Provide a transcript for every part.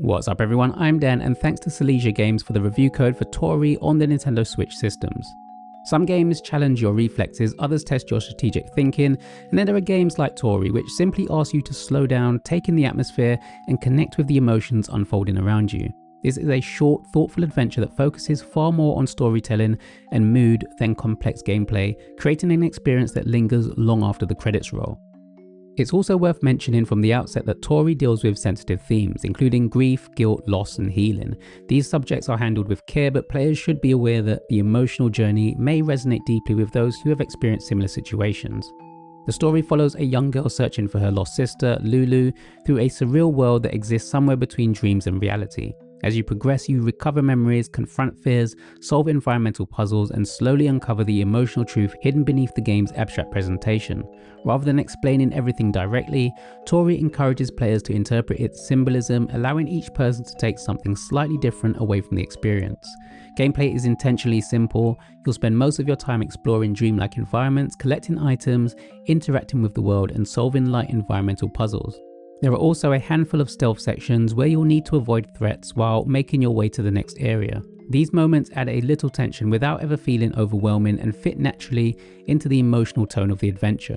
What's up everyone, I'm Dan and thanks to Silesia Games for the review code for Torii on the Nintendo Switch systems. Some games challenge your reflexes, others test your strategic thinking, and then there are games like Torii which simply ask you to slow down, take in the atmosphere, and connect with the emotions unfolding around you. This is a short, thoughtful adventure that focuses far more on storytelling and mood than complex gameplay, creating an experience that lingers long after the credits roll. It's also worth mentioning from the outset that Torii deals with sensitive themes, including grief, guilt, loss, and healing. These subjects are handled with care, but players should be aware that the emotional journey may resonate deeply with those who have experienced similar situations. The story follows a young girl searching for her lost sister, Lulu, through a surreal world that exists somewhere between dreams and reality. As you progress, you recover memories, confront fears, solve environmental puzzles, and slowly uncover the emotional truth hidden beneath the game's abstract presentation. Rather than explaining everything directly, Torii encourages players to interpret its symbolism, allowing each person to take something slightly different away from the experience. Gameplay is intentionally simple. You'll spend most of your time exploring dreamlike environments, collecting items, interacting with the world, and solving light environmental puzzles. There are also a handful of stealth sections where you'll need to avoid threats while making your way to the next area. These moments add a little tension without ever feeling overwhelming and fit naturally into the emotional tone of the adventure.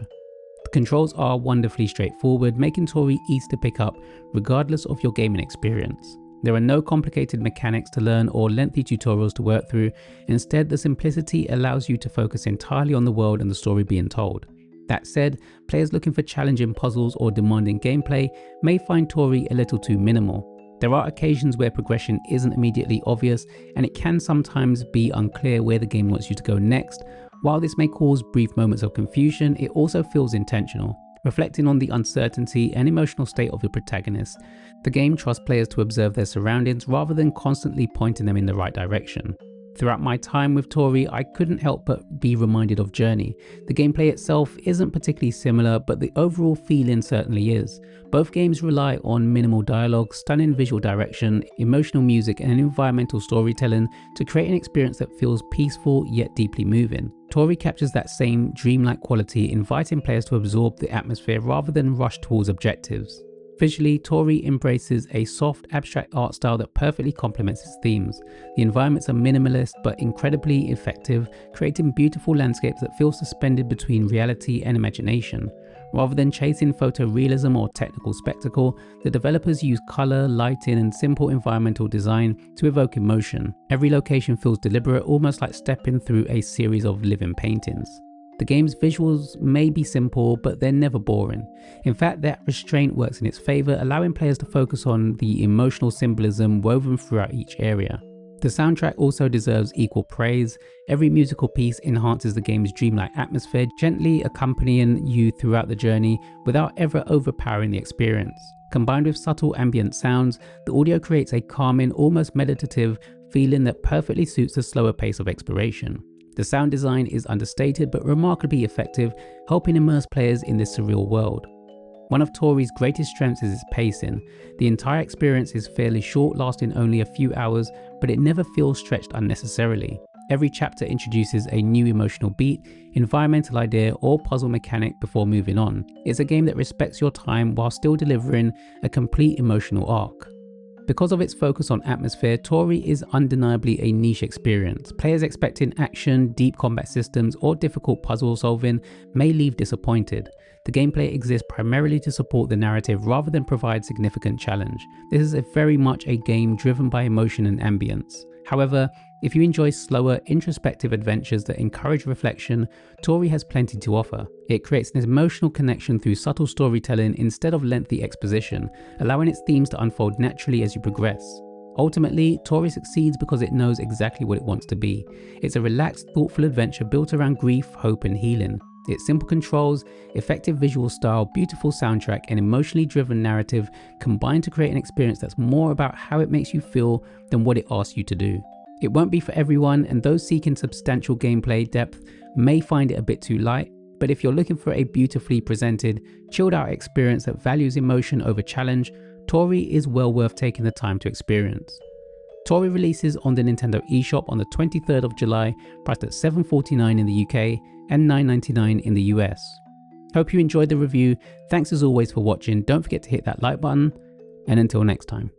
The controls are wonderfully straightforward, making Torii easy to pick up regardless of your gaming experience. There are no complicated mechanics to learn or lengthy tutorials to work through. Instead, the simplicity allows you to focus entirely on the world and the story being told. That said, players looking for challenging puzzles or demanding gameplay may find Torii a little too minimal. There are occasions where progression isn't immediately obvious, and it can sometimes be unclear where the game wants you to go next. While this may cause brief moments of confusion, it also feels intentional. Reflecting on the uncertainty and emotional state of the protagonist, the game trusts players to observe their surroundings rather than constantly pointing them in the right direction. Throughout my time with Torii, I couldn't help but be reminded of Journey. The gameplay itself isn't particularly similar, but the overall feeling certainly is. Both games rely on minimal dialogue, stunning visual direction, emotional music, and environmental storytelling to create an experience that feels peaceful yet deeply moving. Torii captures that same dreamlike quality, inviting players to absorb the atmosphere rather than rush towards objectives. Visually, Torii embraces a soft, abstract art style that perfectly complements its themes. The environments are minimalist but incredibly effective, creating beautiful landscapes that feel suspended between reality and imagination. Rather than chasing photorealism or technical spectacle, the developers use color, lighting, and simple environmental design to evoke emotion. Every location feels deliberate, almost like stepping through a series of living paintings. The game's visuals may be simple, but they're never boring. In fact, that restraint works in its favor, allowing players to focus on the emotional symbolism woven throughout each area. The soundtrack also deserves equal praise. Every musical piece enhances the game's dreamlike atmosphere, gently accompanying you throughout the journey without ever overpowering the experience. Combined with subtle ambient sounds, the audio creates a calming, almost meditative feeling that perfectly suits the slower pace of exploration. The sound design is understated but remarkably effective, helping immerse players in this surreal world. One of Torii's greatest strengths is its pacing. The entire experience is fairly short, lasting only a few hours, but it never feels stretched unnecessarily. Every chapter introduces a new emotional beat, environmental idea, or puzzle mechanic before moving on. It's a game that respects your time while still delivering a complete emotional arc. Because of its focus on atmosphere, Torii is undeniably a niche experience. Players expecting action, deep combat systems, or difficult puzzle solving may leave disappointed. The gameplay exists primarily to support the narrative rather than provide significant challenge. This is very much a game driven by emotion and ambience. However, if you enjoy slower, introspective adventures that encourage reflection, Torii has plenty to offer. It creates an emotional connection through subtle storytelling instead of lengthy exposition, allowing its themes to unfold naturally as you progress. Ultimately, Torii succeeds because it knows exactly what it wants to be. It's a relaxed, thoughtful adventure built around grief, hope, and healing. Its simple controls, effective visual style, beautiful soundtrack, and emotionally driven narrative combine to create an experience that's more about how it makes you feel than what it asks you to do. It won't be for everyone, and those seeking substantial gameplay depth may find it a bit too light, but if you're looking for a beautifully presented, chilled out experience that values emotion over challenge, Torii is well worth taking the time to experience. Torii releases on the Nintendo eShop on the 23rd of July, priced at $7.49 in the UK and $9.99 in the US. Hope you enjoyed the review. Thanks as always for watching. Don't forget to hit that like button, and until next time.